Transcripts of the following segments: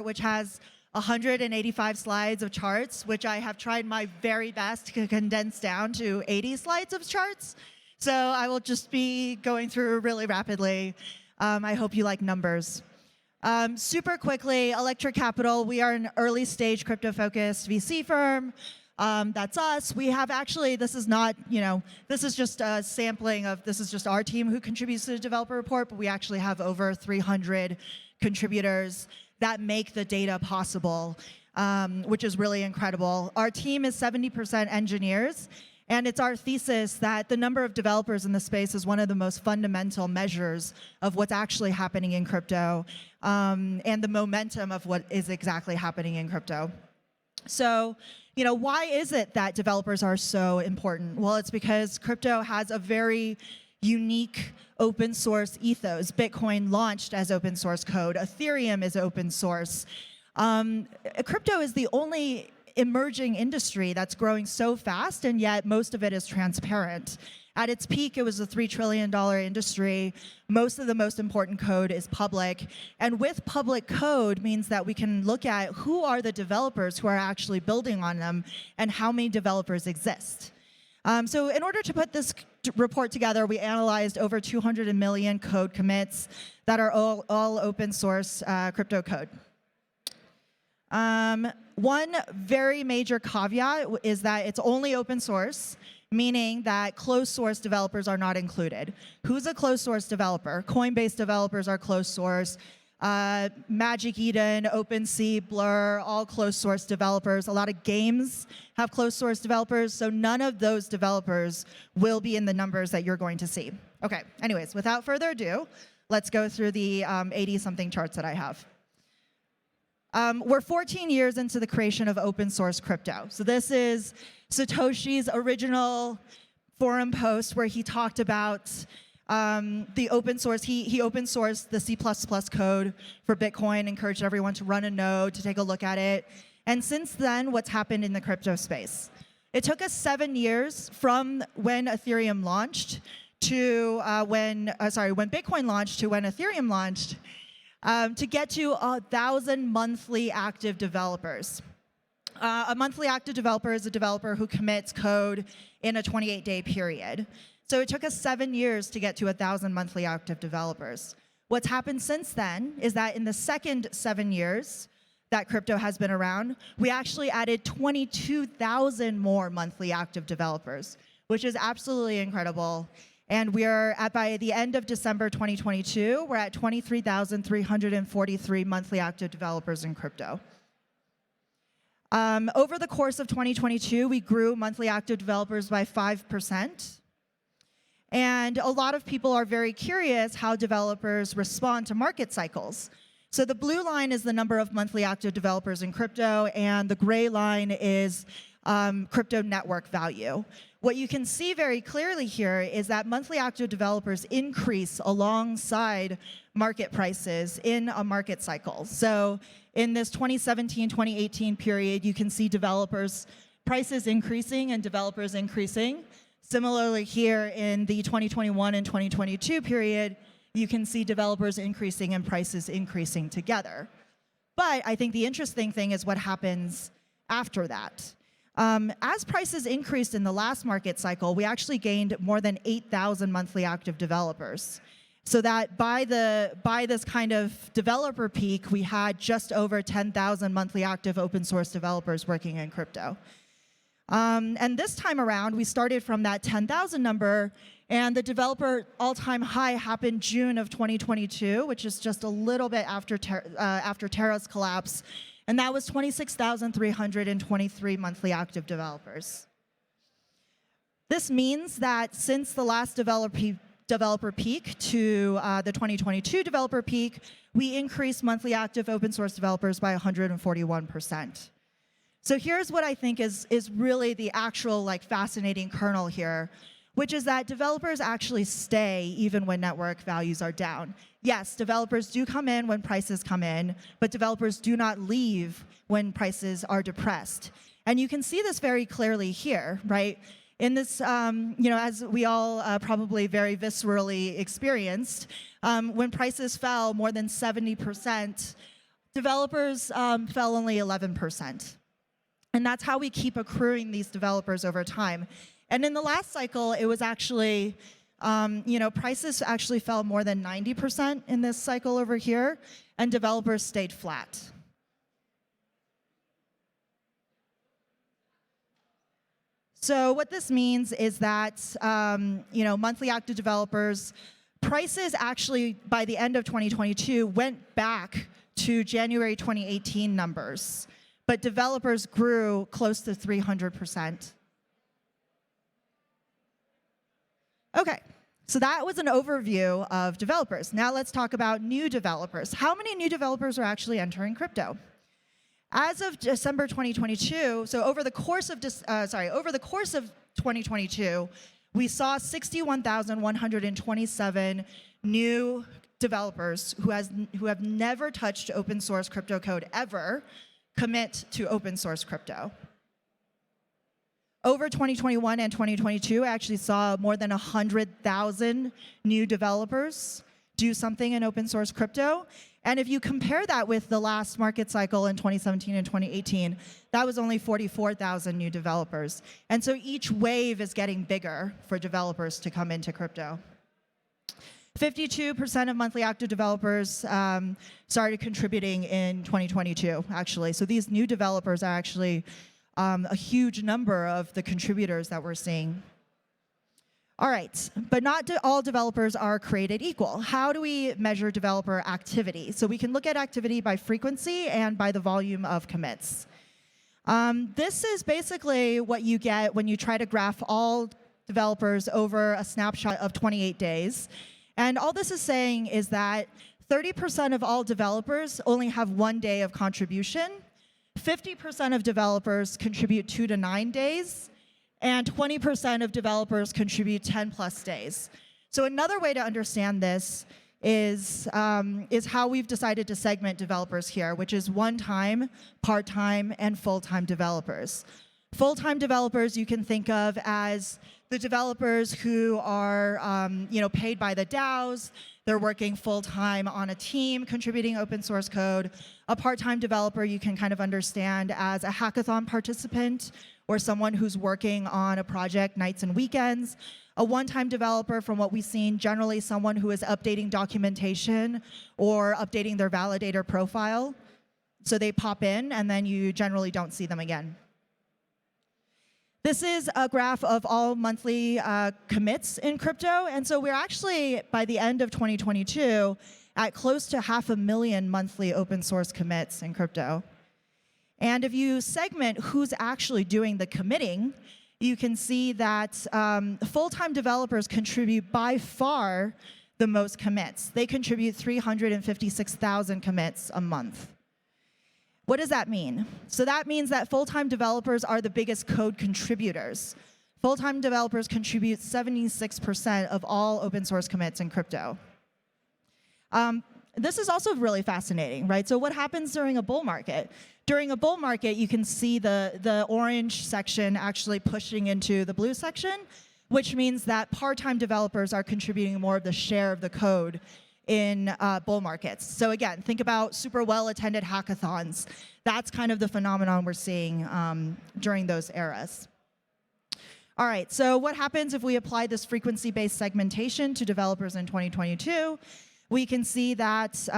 which has 185 slides of charts, which I have tried my very best to condense down to 80 slides of charts. So I will just be going through really rapidly. I hope you like numbers. Super quickly, Electric Capital, we are an early stage crypto-focused VC firm. That's us. We have actually, this is not, this is just a sampling of, this is just our team who contributes to the developer report, but we actually have over 300 contributors that make the data possible, which is really incredible. Our team is 70% engineers, and it's our thesis that the number of developers in the space is one of the most fundamental measures of what's actually happening in crypto, and the momentum of what is exactly happening in crypto. So, why is it that developers are so important? Well, it's because crypto has a very unique open source ethos. Bitcoin launched as open source code. Ethereum is open source. Crypto is the only emerging industry that's growing so fast, and yet most of it is transparent. At its peak, it was a $3 trillion industry. Most of the most important code is public. And with public code means that we can look at who are the developers who are actually building on them and how many developers exist. So in order to put this report together, we analyzed over 200 million code commits that are all open source crypto code. One very major caveat is that it's only open source, meaning that closed source developers are not included. Who's a closed source developer? Coinbase developers are closed source. Magic Eden, OpenSea, Blur, all closed source developers. A lot of games have closed source developers, so none of those developers will be in the numbers that you're going to see. Okay, anyways, without further ado, let's go through the 80-something charts that I have. We're 14 years into the creation of open source crypto. So this is Satoshi's original forum post where he talked about the open source. He open sourced the C++ code for Bitcoin, encouraged everyone to run a node, to take a look at it. And since then, what's happened in the crypto space? It took us 7 years from when Ethereum launched to when Bitcoin launched to when Ethereum launched, to get to 1,000 monthly active developers. A monthly active developer is a developer who commits code in a 28-day period. So it took us 7 years to get to 1,000 monthly active developers. What's happened since then is that in the second 7 years that crypto has been around, we actually added 22,000 more monthly active developers, which is absolutely incredible. And we are by the end of December 2022, we're at 23,343 monthly active developers in crypto. Over the course of 2022, we grew monthly active developers by 5%. And a lot of people are very curious how developers respond to market cycles. So the blue line is the number of monthly active developers in crypto, and the gray line is crypto network value. What you can see very clearly here is that monthly active developers increase alongside market prices in a market cycle. So in this 2017-2018 period, you can see developers' prices increasing and developers increasing. Similarly here in the 2021 and 2022 period, you can see developers increasing and prices increasing together. But I think the interesting thing is what happens after that. As prices increased in the last market cycle, we actually gained more than 8,000 monthly active developers. So that by this kind of developer peak, we had just over 10,000 monthly active open source developers working in crypto. And this time around, we started from that 10,000 number, and the developer all-time high happened June of 2022, which is just a little bit after Terra's collapse. And that was 26,323 monthly active developers. This means that since the last developer peak to the 2022 developer peak, we increased monthly active open source developers by 141%. So here's what I think is really the actual fascinating kernel here, which is that developers actually stay even when network values are down. Yes, developers do come in when prices come in, but developers do not leave when prices are depressed. And you can see this very clearly here, right? In this, as we all probably very viscerally experienced, when prices fell more than 70%, developers fell only 11%. And that's how we keep accruing these developers over time. And in the last cycle, it was actually, prices actually fell more than 90% in this cycle over here, and developers stayed flat. So what this means is that, monthly active developers, prices actually, by the end of 2022, went back to January 2018 numbers, but developers grew close to 300%. Okay, so that was an overview of developers. Now let's talk about new developers. How many new developers are actually entering crypto? As of December 2022, so over the course of 2022, we saw 61,127 new developers who have never touched open source crypto code ever commit to open source crypto. Over 2021 and 2022, I actually saw more than 100,000 new developers do something in open source crypto. And if you compare that with the last market cycle in 2017 and 2018, that was only 44,000 new developers. And so each wave is getting bigger for developers to come into crypto. 52% of monthly active developers started contributing in 2022, actually. So these new developers are actually a huge number of the contributors that we're seeing. All right, but not all developers are created equal. How do we measure developer activity? So we can look at activity by frequency and by the volume of commits. This is basically what you get when you try to graph all developers over a snapshot of 28 days. And all this is saying is that 30% of all developers only have 1 day of contribution, 50% of developers contribute 2 to 9 days, and 20% of developers contribute 10 plus days. So another way to understand this is how we've decided to segment developers here, which is one-time, part-time, and full-time developers. Full-time developers you can think of as the developers who are paid by the DAOs. They're working full-time on a team contributing open source code. A part-time developer you can kind of understand as a hackathon participant or someone who's working on a project nights and weekends. A one-time developer, from what we've seen, generally someone who is updating documentation or updating their validator profile. So they pop in and then you generally don't see them again. This is a graph of all monthly commits in crypto. And so we're actually, by the end of 2022, at close to 500,000 monthly open source commits in crypto. And if you segment who's actually doing the committing, you can see that full-time developers contribute by far the most commits. They contribute 356,000 commits a month. What does that mean? So that means that full-time developers are the biggest code contributors. Full-time developers contribute 76% of all open source commits in crypto. This is also really fascinating, right? So what happens during a bull market? During a bull market, you can see the orange section actually pushing into the blue section, which means that part-time developers are contributing more of the share of the code in bull markets. So again, think about super well-attended hackathons. That's kind of the phenomenon we're seeing during those eras. All right, so what happens if we apply this frequency-based segmentation to developers in 2022? We can see that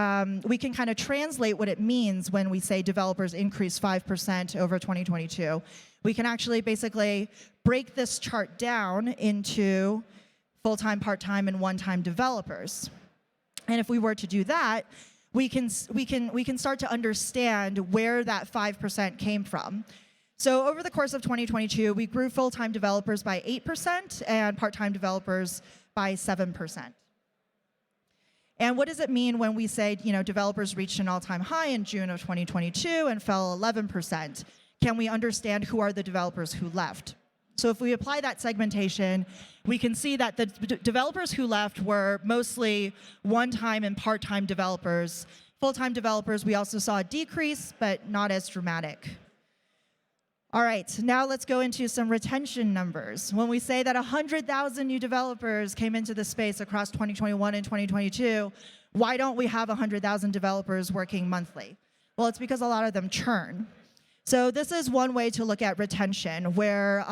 we can kind of translate what it means when we say developers increase 5% over 2022. We can actually basically break this chart down into full-time, part-time, and one-time developers. And if we were to do that, we can start to understand where that 5% came from. So over the course of 2022, we grew full-time developers by 8% and part-time developers by 7%. And what does it mean when we say, developers reached an all-time high in June of 2022 and fell 11%? Can we understand who are the developers who left? So if we apply that segmentation, we can see that the developers who left were mostly one-time and part-time developers. Full-time developers, we also saw a decrease, but not as dramatic. All right, now let's go into some retention numbers. When we say that 100,000 new developers came into the space across 2021 and 2022, why don't we have 100,000 developers working monthly? Well, it's because a lot of them churn. So this is one way to look at retention, where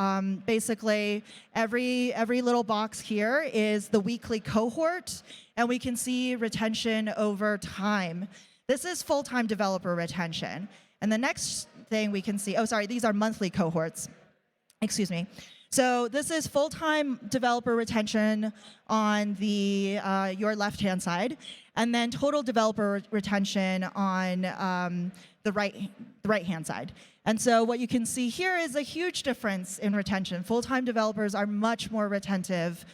basically every little box here is the weekly cohort, and we can see retention over time. This is full-time developer retention. And the next thing we can see, oh, sorry, these are monthly cohorts. Excuse me. So this is full-time developer retention on the your left-hand side, and then total developer retention on the right-hand side. And so what you can see here is a huge difference in retention. Full-time developers are much more retentive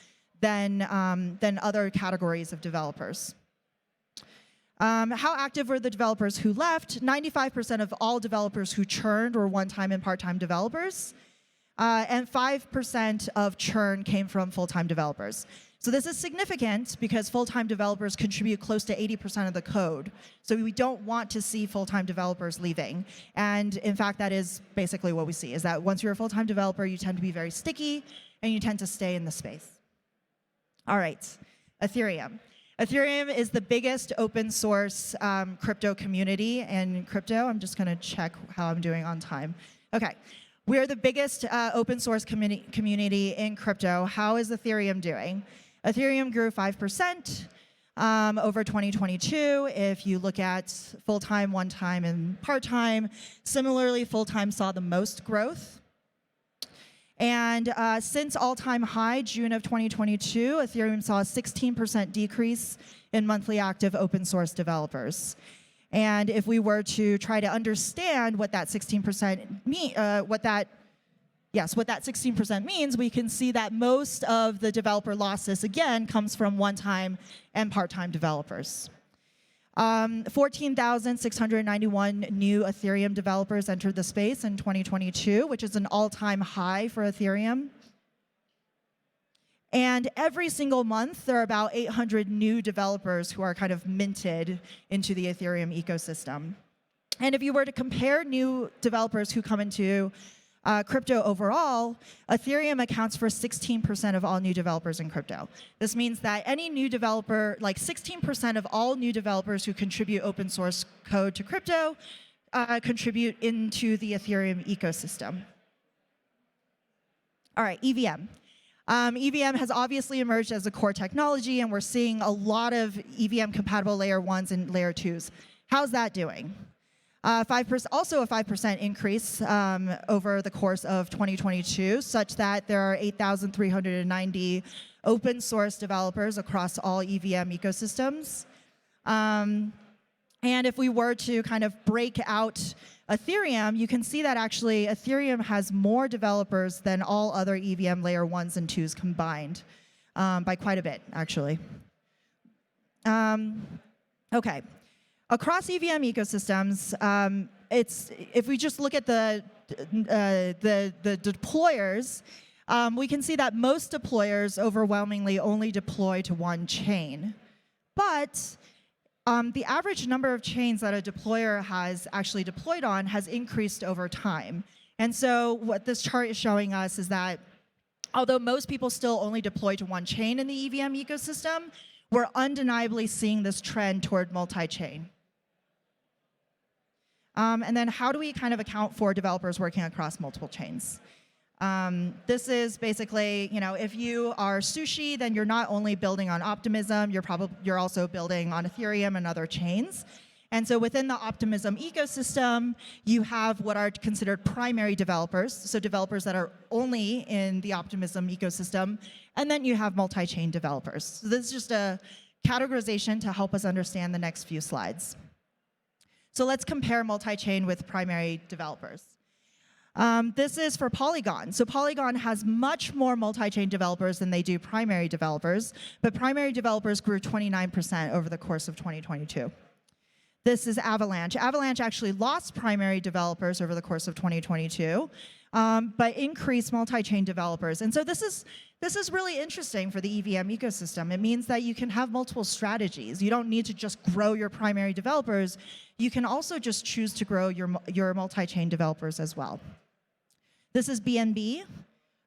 than other categories of developers. How active were the developers who left? 95% of all developers who churned were one-time and part-time developers. And 5% of churn came from full-time developers. So this is significant because full-time developers contribute close to 80% of the code. So we don't want to see full-time developers leaving. And in fact, that is basically what we see, is that once you're a full-time developer, you tend to be very sticky, and you tend to stay in the space. All right, Ethereum. Ethereum is the biggest open source crypto community in crypto. I'm just going to check how I'm doing on time. OK. We are the biggest open source community in crypto. How is Ethereum doing? Ethereum grew 5% over 2022. If you look at full-time, one-time, and part-time, similarly, full-time saw the most growth. And since all-time high, June of 2022, Ethereum saw a 16% decrease in monthly active open source developers. And if we were to try to understand what that 16% what that 16% means, we can see that most of the developer losses, again, comes from one-time and part-time developers. 14,691 new Ethereum developers entered the space in 2022, which is an all-time high for Ethereum. And every single month, there are about 800 new developers who are kind of minted into the Ethereum ecosystem. And if you were to compare new developers who come into crypto overall, Ethereum accounts for 16% of all new developers in crypto. This means that any new developer, like 16% of all new developers who contribute open source code to crypto, contribute into the Ethereum ecosystem. All right, EVM. EVM has obviously emerged as a core technology, and we're seeing a lot of EVM-compatible layer 1s and layer 2s. How's that doing? Also a 5% increase over the course of 2022, such that there are 8,390 open source developers across all EVM ecosystems. And if we were to kind of break out Ethereum, you can see that actually Ethereum has more developers than all other EVM layer 1s and 2s combined, by quite a bit, actually. OK. Across EVM ecosystems, if we just look at the deployers, we can see that most deployers overwhelmingly only deploy to one chain. But the average number of chains that a deployer has actually deployed on has increased over time. And so what this chart is showing us is that although most people still only deploy to one chain in the EVM ecosystem, we're undeniably seeing this trend toward multi-chain. And then how do we kind of account for developers working across multiple chains? This is basically, if you are Sushi, then you're not only building on Optimism, you're also building on Ethereum and other chains. And so within the Optimism ecosystem, you have what are considered primary developers, so developers that are only in the Optimism ecosystem, and then you have multi-chain developers. So this is just a categorization to help us understand the next few slides. So let's compare multi-chain with primary developers. This is for Polygon. So Polygon has much more multi-chain developers than they do primary developers, but primary developers grew 29% over the course of 2022. This is Avalanche. Avalanche actually lost primary developers over the course of 2022, but increased multi-chain developers. And so this is really interesting for the EVM ecosystem. It means that you can have multiple strategies. You don't need to just grow your primary developers. You can also just choose to grow your multi-chain developers as well. This is BNB,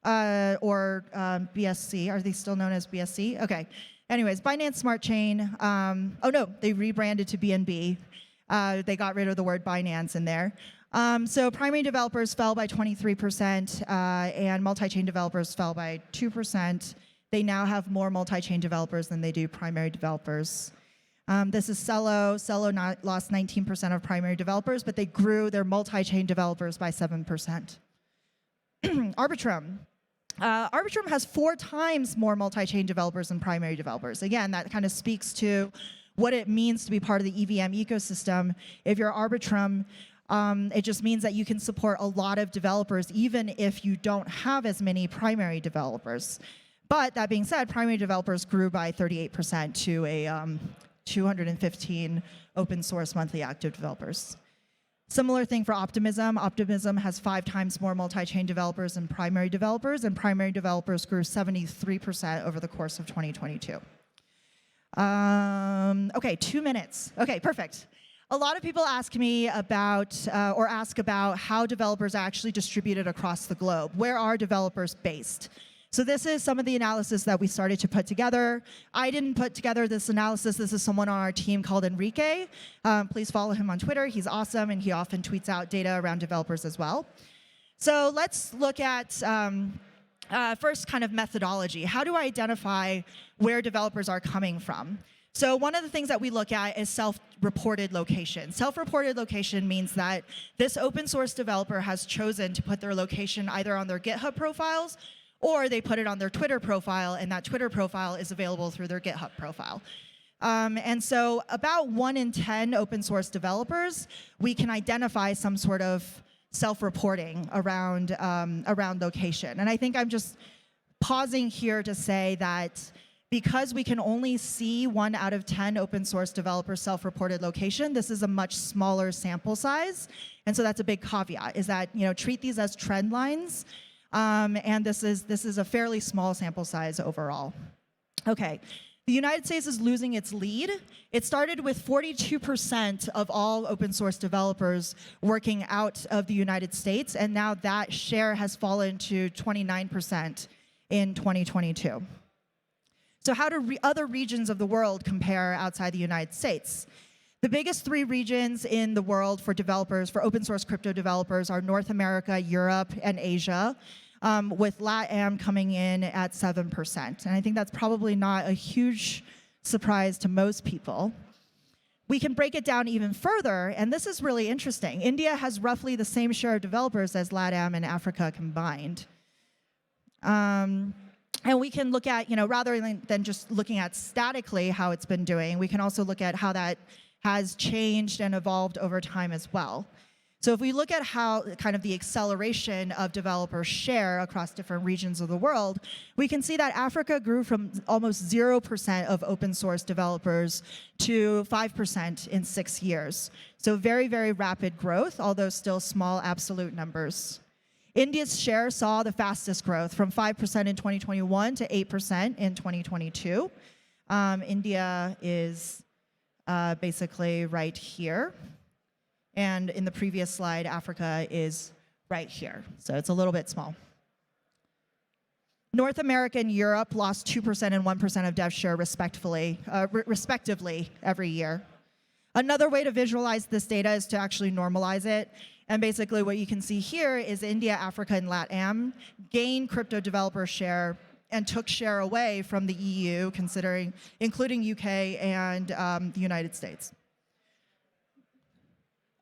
or BSC. Are they still known as BSC? OK. Anyways, Binance Smart Chain. Oh, no, they rebranded to BNB. They got rid of the word Binance in there. So primary developers fell by 23%, and multi-chain developers fell by 2%. They now have more multi-chain developers than they do primary developers. This is Celo. Celo lost 19% of primary developers, but they grew their multi-chain developers by 7%. Arbitrum. Arbitrum has 4 times more multi-chain developers than primary developers. Again, that kind of speaks to what it means to be part of the EVM ecosystem. If you're Arbitrum, it just means that you can support a lot of developers, even if you don't have as many primary developers. But that being said, primary developers grew by 38% to a 215 open source monthly active developers. Similar thing for Optimism. Optimism has 5 times more multi-chain developers than primary developers, and primary developers grew 73% over the course of 2022. Okay, 2 minutes. Okay, perfect. A lot of people ask me about, or ask about how developers are actually distributed across the globe. Where are developers based? So this is some of the analysis that we started to put together. I didn't put together this analysis. This is someone on our team called Enrique. Please follow him on Twitter. He's awesome, and he often tweets out data around developers as well. So let's look at first kind of methodology. How do I identify where developers are coming from? So one of the things that we look at is self-reported location. Self-reported location means that this open source developer has chosen to put their location either on their GitHub profiles, or they put it on their Twitter profile, and that Twitter profile is available through their GitHub profile. And so about 1 in 10 open source developers, we can identify some sort of self-reporting around location. And I think I'm just pausing here to say that because we can only see 1 out of 10 open source developers self-reported location, this is a much smaller sample size. And so that's a big caveat, is that, you know, treat these as trend lines. And this is a fairly small sample size overall. Okay, the United States is losing its lead. It started with 42% of all open source developers working out of the United States, and now that share has fallen to 29% in 2022. So how do other regions of the world compare outside the United States? The biggest 3 regions in the world for developers, for open source crypto developers, are North America, Europe, and Asia, with LATAM coming in at 7%. And I think that's probably not a huge surprise to most people. We can break it down even further, and this is really interesting. India has roughly the same share of developers as LATAM and Africa combined. And we can look at, you know, rather than just looking at statically how it's been doing, we can also look at how that has changed and evolved over time as well. So if we look at how kind of the acceleration of developer share across different regions of the world, we can see that Africa grew from almost 0% of open source developers to 5% in 6 years. So very, very rapid growth, although still small absolute numbers. India's share saw the fastest growth, from 5% in 2021 to 8% in 2022. India is basically right here. And in the previous slide, Africa is right here. So it's a little bit small. North America and Europe lost 2% and 1% of dev share respectively every year. Another way to visualize this data is to actually normalize it. And basically what you can see here is India, Africa, and LATAM gained crypto developer share and took share away from the EU, including UK and the United States.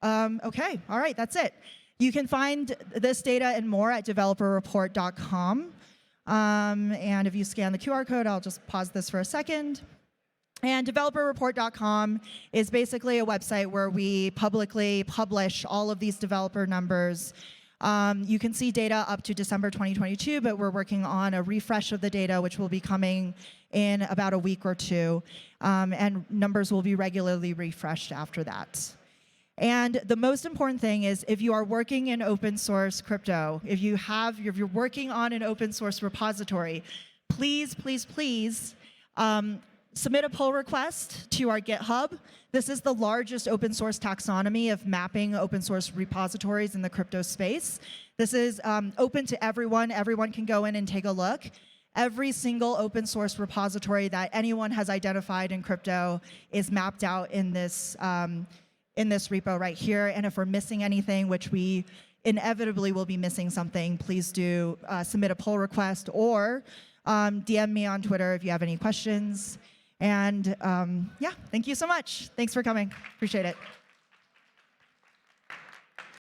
Okay, all right, that's it. You can find this data and more at developerreport.com. And if you scan the QR code, I'll just pause this for a second. And developerreport.com is basically a website where we publicly publish all of these developer numbers. You can see data up to December 2022, but we're working on a refresh of the data, which will be coming in about a week or 2. And numbers will be regularly refreshed after that. And the most important thing is, if you are working in open source crypto, if you're working on an open source repository, please, please, please, submit a pull request to our GitHub. This is the largest open source taxonomy of mapping open source repositories in the crypto space. This is open to everyone. Everyone can go in and take a look. Every single open source repository that anyone has identified in crypto is mapped out in this in this repo right here. And if we're missing anything, which we inevitably will be missing something, please do submit a pull request or DM me on Twitter if you have any questions. And yeah, thank you so much. Thanks for coming. Appreciate it.